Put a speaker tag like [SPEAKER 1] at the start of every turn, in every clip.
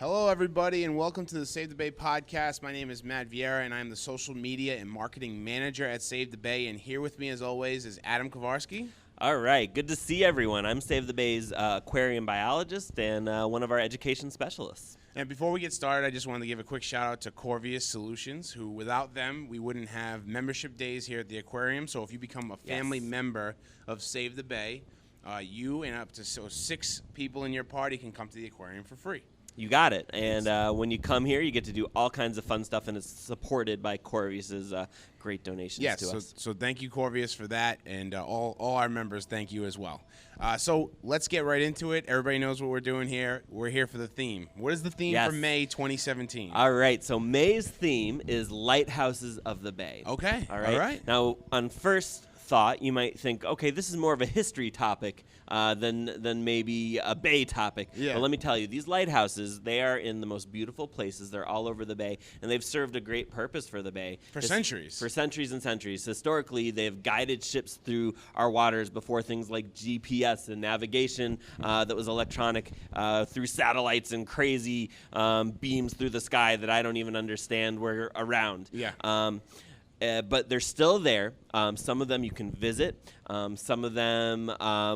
[SPEAKER 1] Hello, everybody, and welcome to the Save the Bay podcast. My name is Matt Vieira, and I'm the social media and marketing manager at Save the Bay. And here with me, as always, is Adam Kowarski.
[SPEAKER 2] All right, good to see everyone. I'm Save the Bay's aquarium biologist and one of our education specialists.
[SPEAKER 1] And before we get started, I just wanted to give a quick shout out to Corvius Solutions, who without them, we wouldn't have membership days here at the aquarium. So if you become a family member of Save the Bay, you and up to 6 people in your party can come to the aquarium for free.
[SPEAKER 2] You got it. And when you come here, you get to do all kinds of fun stuff, and it's supported by Corvius's great donations to us.
[SPEAKER 1] So thank you, Corvius, for that, and all our members, thank you as well. So let's get right into it. Everybody knows what we're doing here. We're here for the theme. What is the theme for May 2017?
[SPEAKER 2] All right, so May's theme is Lighthouses of the Bay.
[SPEAKER 1] Okay.
[SPEAKER 2] All right. Now, on first thought, you might think, okay, this is more of a history topic than maybe a bay topic.
[SPEAKER 1] Yeah.
[SPEAKER 2] But let me tell you, these lighthouses, they are in the most beautiful places. They're all over the bay, and they've served a great purpose for the bay.
[SPEAKER 1] For centuries.
[SPEAKER 2] For centuries and centuries. Historically, they've guided ships through our waters before things like GPS and navigation that was electronic, through satellites and crazy beams through the sky that I don't even understand were around.
[SPEAKER 1] Yeah.
[SPEAKER 2] But they're still there. Some of them you can visit. Some of them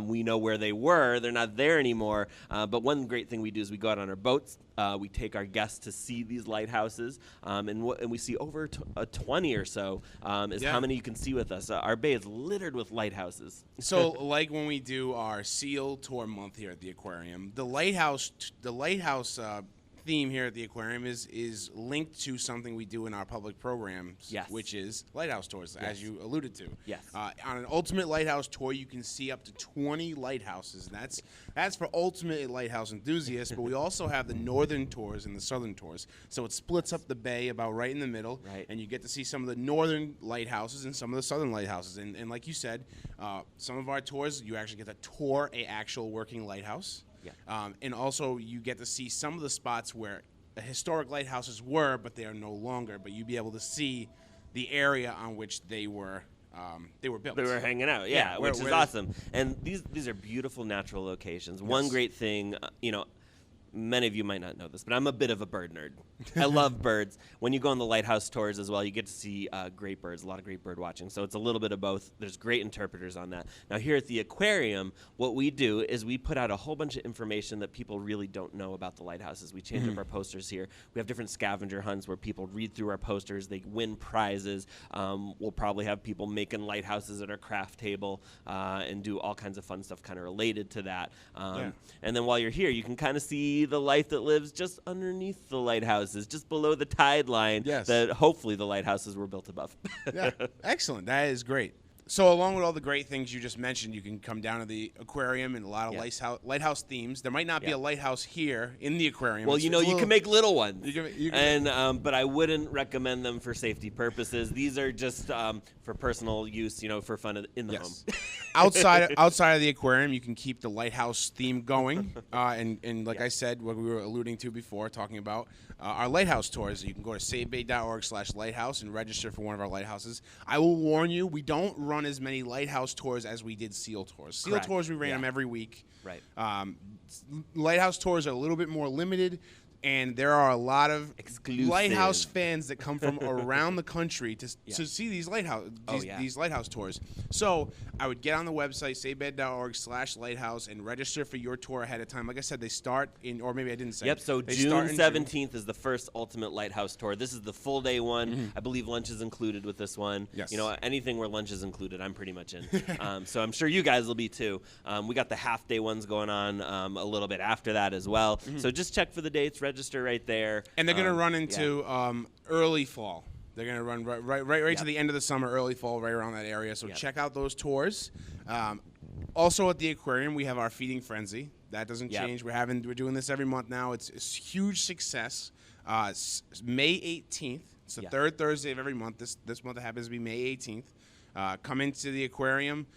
[SPEAKER 2] we know where they were. They're not there anymore. But one great thing we do is we go out on our boats. We take our guests to see these lighthouses. And we see over 20 or so how many you can see with us. Our bay is littered with lighthouses.
[SPEAKER 1] So like when we do our SEAL tour month here at the aquarium, the lighthouse theme here at the aquarium is linked to something we do in our public programs, which is Lighthouse Tours, as you alluded to.
[SPEAKER 2] Yes.
[SPEAKER 1] On an Ultimate Lighthouse Tour, you can see up to 20 lighthouses. And that's for ultimate lighthouse enthusiasts, but we also have the northern tours and the southern tours. So it splits up the bay about right in the middle, and you get to see some of the northern lighthouses and some of the southern lighthouses. And like you said, some of our tours, you actually get to tour a actual working lighthouse. Yeah. And also you get to see some of the spots where historic lighthouses were, but they are no longer. But you'd be able to see the area on which they were built.
[SPEAKER 2] They were hanging out, which is awesome. And these are beautiful natural locations. Yes. One great thing, many of you might not know this, but I'm a bit of a bird nerd. I love birds. When you go on the Lighthouse Tours as well, you get to see great birds, a lot of great bird watching. So it's a little bit of both. There's great interpreters on that. Now here at the aquarium, what we do is we put out a whole bunch of information that people really don't know about the lighthouses. We change up our posters here. We have different scavenger hunts where people read through our posters. They win prizes. We'll probably have people making lighthouses at our craft table and do all kinds of fun stuff kind of related to that. And then while you're here, you can kind of see the life that lives just underneath the lighthouses, just below the tide line that hopefully the lighthouses were built above.
[SPEAKER 1] Yeah, excellent. That is great. So along with all the great things you just mentioned, you can come down to the aquarium and a lot of lighthouse themes. There might not be a lighthouse here in the aquarium.
[SPEAKER 2] Well, you can make little ones. But I wouldn't recommend them for safety purposes. These are just for personal use, for fun in the home.
[SPEAKER 1] outside of the aquarium, you can keep the lighthouse theme going. And like I said, what we were alluding to before, talking about our lighthouse tours. You can go to savebay.org/lighthouse and register for one of our lighthouses. I will warn you, we don't run as many lighthouse tours as we did SEAL tours. SEAL tours, we ran them every week. Right. Lighthouse tours are a little bit more limited, and there are a lot of lighthouse fans that come from around the country to see these lighthouse tours. So I would get on the website, savebay.org/lighthouse, and register for your tour ahead of time. Like I said, they start in, or maybe I didn't say.
[SPEAKER 2] Yep, so June 17th is the first Ultimate Lighthouse Tour. This is the full day one. I believe lunch is included with this one.
[SPEAKER 1] Yes.
[SPEAKER 2] Anything where lunch is included, I'm pretty much in. So I'm sure you guys will be too. We got the half day ones going on a little bit after that as well. So just check for the dates, register right there.
[SPEAKER 1] And they're going to run into early fall. They're going to run right to the end of the summer, early fall, right around that area. So check out those tours. Also at the aquarium, we have our feeding frenzy. That doesn't change. We're doing this every month now. It's a huge success. It's May 18th. It's the third Thursday of every month. This month it happens to be May 18th. Come into the aquarium,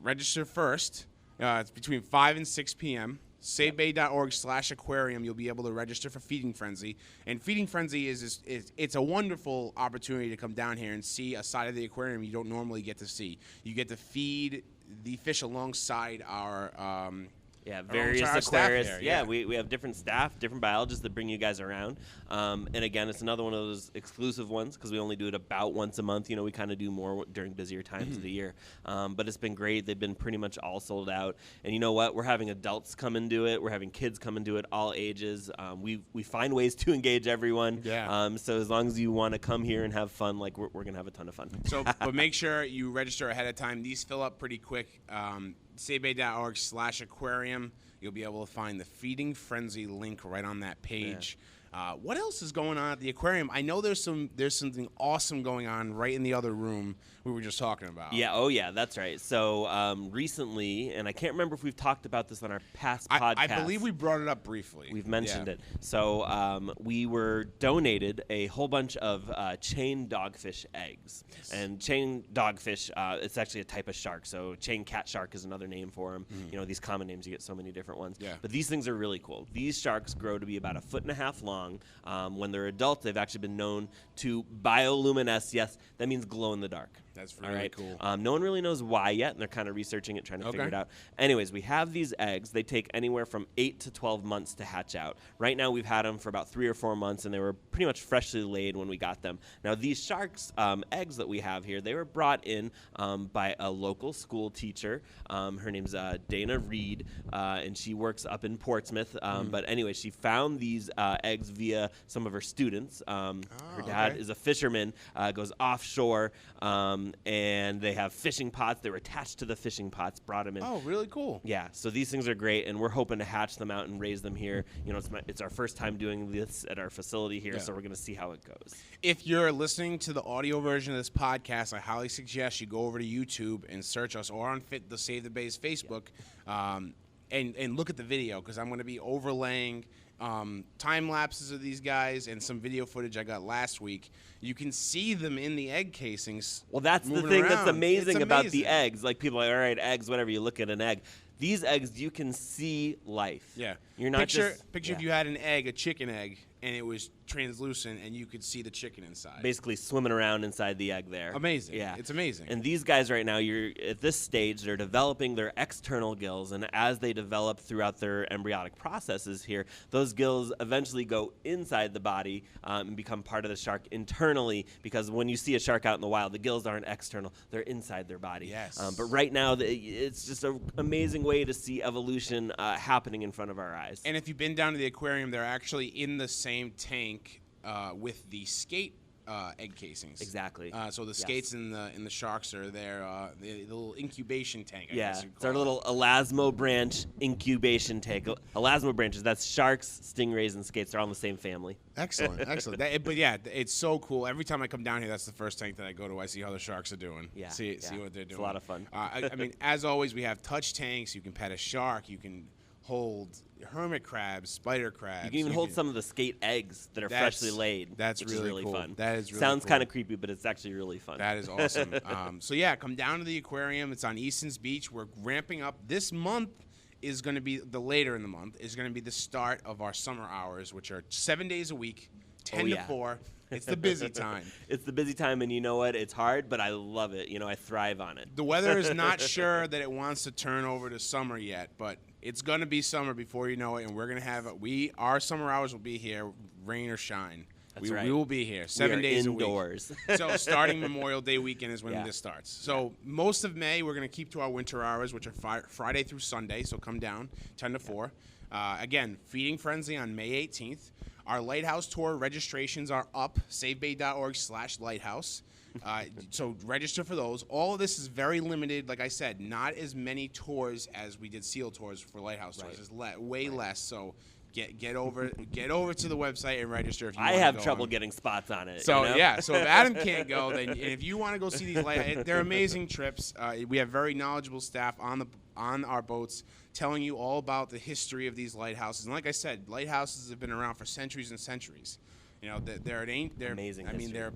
[SPEAKER 1] register first. It's between 5 and 6 p.m. savebay.org/aquarium, you'll be able to register for Feeding Frenzy. And Feeding Frenzy it's a wonderful opportunity to come down here and see a side of the aquarium you don't normally get to see. You get to feed the fish alongside our
[SPEAKER 2] Yeah, various
[SPEAKER 1] our staff
[SPEAKER 2] aquarists.
[SPEAKER 1] there,
[SPEAKER 2] Yeah, we have different staff, different biologists that bring you guys around. And again, it's another one of those exclusive ones because we only do it about once a month. We kind of do more during busier times of the year. But it's been great. They've been pretty much all sold out. And you know what? We're having adults come and do it. We're having kids come and do it, all ages. We find ways to engage everyone.
[SPEAKER 1] Yeah.
[SPEAKER 2] So as long as you want to come here and have fun, like we're going to have a ton of fun.
[SPEAKER 1] So, but make sure you register ahead of time. These fill up pretty quick. STB.org/aquarium. You'll be able to find the Feeding Frenzy link right on that page. What else is going on at the aquarium? I know there's something awesome going on right in the other room we were just talking about.
[SPEAKER 2] Yeah, oh yeah, that's right. So recently, and I can't remember if we've talked about this on our past podcast.
[SPEAKER 1] I believe we brought it up briefly.
[SPEAKER 2] We've mentioned it. So we were donated a whole bunch of chain dogfish eggs. Yes. And chain dogfish, it's actually a type of shark. So chain cat shark is another name for them. These common names, you get so many different ones.
[SPEAKER 1] Yeah.
[SPEAKER 2] But these things are really cool. These sharks grow to be about 1.5 feet long. When they're adults, they've actually been known to bioluminesce. Yes, that means glow in the dark.
[SPEAKER 1] That's really cool.
[SPEAKER 2] No one really knows why yet, and they're kind of researching it, trying to figure it out. Anyways, we have these eggs. They take anywhere from 8 to 12 months to hatch out. Right now, we've had them for about 3 or 4 months, and they were pretty much freshly laid when we got them. Now, these sharks' eggs that we have here, they were brought in by a local school teacher. Her name's Dana Reed, and she works up in Portsmouth. But anyway, she found these eggs via some of her students. Her dad is a fisherman, goes offshore, and they have fishing pots. They were attached to the fishing pots, brought them in.
[SPEAKER 1] Oh, really cool.
[SPEAKER 2] Yeah, so these things are great, and we're hoping to hatch them out and raise them here. It's our first time doing this at our facility here, so we're going to see how it goes.
[SPEAKER 1] If you're listening to the audio version of this podcast, I highly suggest you go over to YouTube and search us, or on the Save the Bays Facebook, and look at the video, because I'm going to be overlaying time lapses of these guys and some video footage I got last week. You can see them in the egg casings.
[SPEAKER 2] Well, that's the thing that's amazing about the eggs. Like, people are like, all right, eggs, whatever, you look at an egg. These eggs, you can see life.
[SPEAKER 1] Yeah.
[SPEAKER 2] You're not
[SPEAKER 1] picture if you had an egg, a chicken egg, and it was translucent, and you could see the chicken inside.
[SPEAKER 2] Basically swimming around inside the egg there.
[SPEAKER 1] Amazing.
[SPEAKER 2] Yeah.
[SPEAKER 1] It's amazing.
[SPEAKER 2] And these guys right now, you're at this stage, they're developing their external gills, and as they develop throughout their embryonic processes here, those gills eventually go inside the body and become part of the shark internally, because when you see a shark out in the wild, the gills aren't external, they're inside their body.
[SPEAKER 1] Yes.
[SPEAKER 2] But right now, it's just an amazing way to see evolution happening in front of our eyes.
[SPEAKER 1] And if you've been down to the aquarium, they're actually in the same tank with the skate egg casings.
[SPEAKER 2] Exactly.
[SPEAKER 1] So the skates and the sharks are there. The little incubation tank. I
[SPEAKER 2] Yeah,
[SPEAKER 1] guess
[SPEAKER 2] it's our little elasmo branch incubation tank. Elasmo branches, that's sharks, stingrays, and skates. They're all in the same family.
[SPEAKER 1] Excellent, excellent. But yeah, it's so cool. Every time I come down here, that's the first tank that I go to. I see how the sharks are doing.
[SPEAKER 2] Yeah,
[SPEAKER 1] See what they're doing.
[SPEAKER 2] It's a lot of fun.
[SPEAKER 1] I mean, as always, we have touch tanks. You can pet a shark. You can hold hermit crabs, spider crabs.
[SPEAKER 2] You can even hold some of the skate eggs that are freshly laid.
[SPEAKER 1] That's
[SPEAKER 2] which is really
[SPEAKER 1] cool.
[SPEAKER 2] fun.
[SPEAKER 1] That is really
[SPEAKER 2] Sounds
[SPEAKER 1] cool.
[SPEAKER 2] kind of creepy, but it's actually really fun.
[SPEAKER 1] That is awesome. So yeah, come down to the aquarium. It's on Easton's Beach. We're ramping up. This month is going to be later in the month is going to be the start of our summer hours, which are 7 days a week, 10 to 4. It's the busy time.
[SPEAKER 2] It's the busy time, and you know what? It's hard, but I love it. I thrive on it.
[SPEAKER 1] The weather is not sure that it wants to turn over to summer yet, but it's going to be summer before you know it, and we're going to have our summer hours will be here, rain or shine.
[SPEAKER 2] That's right.
[SPEAKER 1] We will be here 7 days
[SPEAKER 2] indoors.
[SPEAKER 1] a week. So starting Memorial Day weekend is when this starts. So most of May, we're going to keep to our winter hours, which are Friday through Sunday, so come down, 10 to 4. Again, Feeding Frenzy on May 18th. Our Lighthouse Tour registrations are up, savebay.org/lighthouse. So register for those. All of this is very limited. Like I said, not as many tours as we did SEAL tours for Lighthouse Tours. It's way less. So get over to the website and register if you want to go.
[SPEAKER 2] I have trouble getting spots on it.
[SPEAKER 1] So yeah, so if Adam can't go, then and if you want to go see these they're amazing trips. We have very knowledgeable staff on our boats telling you all about the history of these lighthouses. And like I said, lighthouses have been around for centuries and centuries. They're
[SPEAKER 2] amazing.
[SPEAKER 1] I mean,
[SPEAKER 2] history.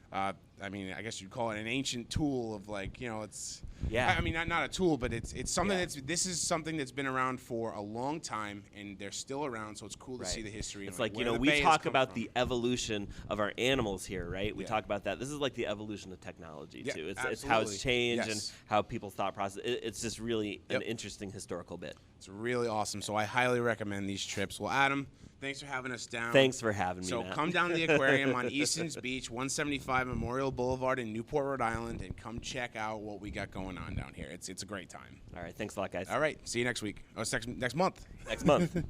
[SPEAKER 1] they're I mean, I guess you'd call it an ancient tool of like, you know, it's.
[SPEAKER 2] Yeah.
[SPEAKER 1] I mean, not a tool, but it's something this is something that's been around for a long time, and they're still around. So it's cool to see the history.
[SPEAKER 2] It's
[SPEAKER 1] like
[SPEAKER 2] you know, we talk about the evolution of our animals here, right? We talk about that. This is like the evolution of technology too. It's how it's changed and how people's thought process. It's just really an interesting historical bit.
[SPEAKER 1] It's really awesome. So I highly recommend these trips. Well, Adam, thanks for having us down.
[SPEAKER 2] Thanks for having me.
[SPEAKER 1] So
[SPEAKER 2] Matt.
[SPEAKER 1] come down to the aquarium on Easton's Beach, 175 Memorial Boulevard in Newport, Rhode Island, and come check out what we got going on down here. It's a great time.
[SPEAKER 2] All right. Thanks a lot, guys.
[SPEAKER 1] All right. See you next week. Oh, next month.
[SPEAKER 2] Next month.